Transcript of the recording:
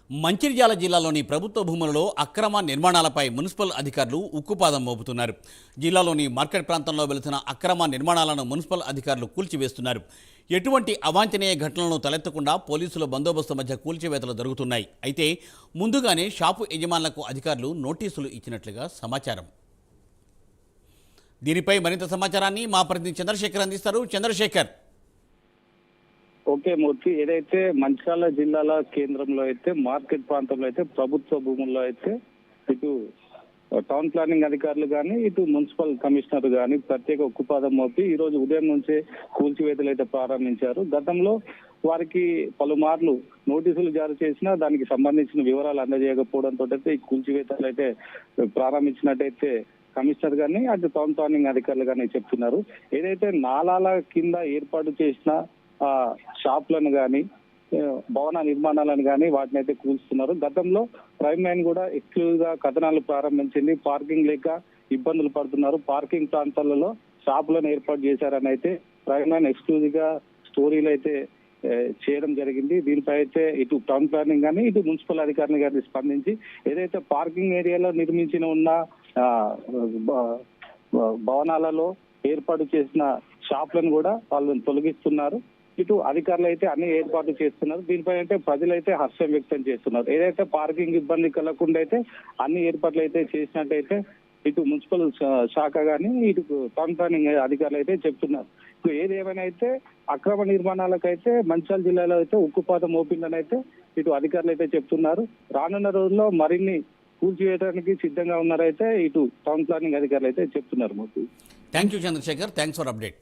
మంచిర్యాల జిల్లాలోని ప్రభుత్వ భూములలో అక్రమ నిర్మాణాలపై మున్సిపల్ అధికారులు ఉక్కుపాదం మోపుతున్నారు. జిల్లాలోని మార్కెట్ ప్రాంతంలో వెళుతున్న అక్రమ నిర్మాణాలను మున్సిపల్ అధికారులు కూల్చివేస్తున్నారు. ఎటువంటి అవాంఛనీయ ఘటనలను తలెత్తకుండా పోలీసుల బందోబస్తు మధ్య కూల్చివేతలు జరుగుతున్నాయి. అయితే ముందుగానే షాపు యజమానులకు అధికారులు నోటీసులు ఇచ్చినట్లుగా సమాచారం. దీనిపై మరింత సమాచారాన్ని మా ప్రతినిధి చంద్రశేఖర్ అందిస్తారు. చంద్రశేఖర్. ఓకే మూర్తి, ఏదైతే మంచిర్యాల జిల్లాల కేంద్రంలో అయితే మార్కెట్ ప్రాంతంలో అయితే ప్రభుత్వ భూముల్లో అయితే ఇటు టౌన్ ప్లానింగ్ అధికారులు కానీ ఇటు మున్సిపల్ కమిషనర్ కానీ ప్రత్యేక ఉక్కుపాదం మోపి ఈ రోజు ఉదయం నుంచే కూల్చివేతలు అయితే ప్రారంభించారు. గతంలో వారికి పలుమార్లు నోటీసులు జారీ చేసినా దానికి సంబంధించిన వివరాలు అందజేయకపోవడంతో అయితే ఈ కూల్చివేతలు అయితే ప్రారంభించినట్టయితే కమిషనర్ గానీ అటు టౌన్ ప్లానింగ్ అధికారులు కానీ చెప్తున్నారు. ఏదైతే నాలాల కింద ఏర్పాటు చేసిన షాప్లను కానీ భవన నిర్మాణాలను కానీ వాటిని అయితే కూల్చుతున్నారు. గతంలో ప్రైమ్ లైన్ కూడా ఎక్స్క్లూజివ్ గా కథనాలు ప్రారంభించింది. పార్కింగ్ లేక ఇబ్బందులు పడుతున్నారు, పార్కింగ్ ప్రాంతాలలో షాపులను ఏర్పాటు చేశారని అయితే ప్రైమ్ లైన్ ఎక్స్క్లూజివ్ గా స్టోరీలు అయితే చేయడం జరిగింది. దీనిపై అయితే ఇటు టౌన్ ప్లానింగ్ కానీ ఇటు మున్సిపల్ అధికారులు కానీ స్పందించి ఏదైతే పార్కింగ్ ఏరియాలో నిర్మించిన ఉన్న భవనాలలో ఏర్పాటు చేసిన షాపులను కూడా వాళ్ళని తొలగిస్తున్నారు. ఇటు అధికారులు అయితే అన్ని ఏర్పాట్లు చేస్తున్నారు. దీనిపై అయితే ప్రజలైతే హర్షం వ్యక్తం చేస్తున్నారు. ఏదైతే పార్కింగ్ ఇబ్బంది కలగకుండా అయితే అన్ని ఏర్పాట్లు అయితే చేసినట్టయితే ఇటు మున్సిపల్ శాఖ కానీ ఇటు టౌన్ ప్లానింగ్ అధికారులు అయితే చెప్తున్నారు. ఇప్పుడు ఏదేమైనా అయితే అక్రమ నిర్మాణాలకైతే మంచిర్యాల జిల్లాలో అయితే ఉక్కుపాతం మోపిందని అయితే ఇటు అధికారులు అయితే చెప్తున్నారు. రానున్న రోజుల్లో మరిన్ని కూల్చివేయడానికి సిద్ధంగా ఉన్నారైతే ఇటు టౌన్ ప్లానింగ్ అధికారులు అయితే చెప్తున్నారు. Thank you Chandrashekar, thanks for update.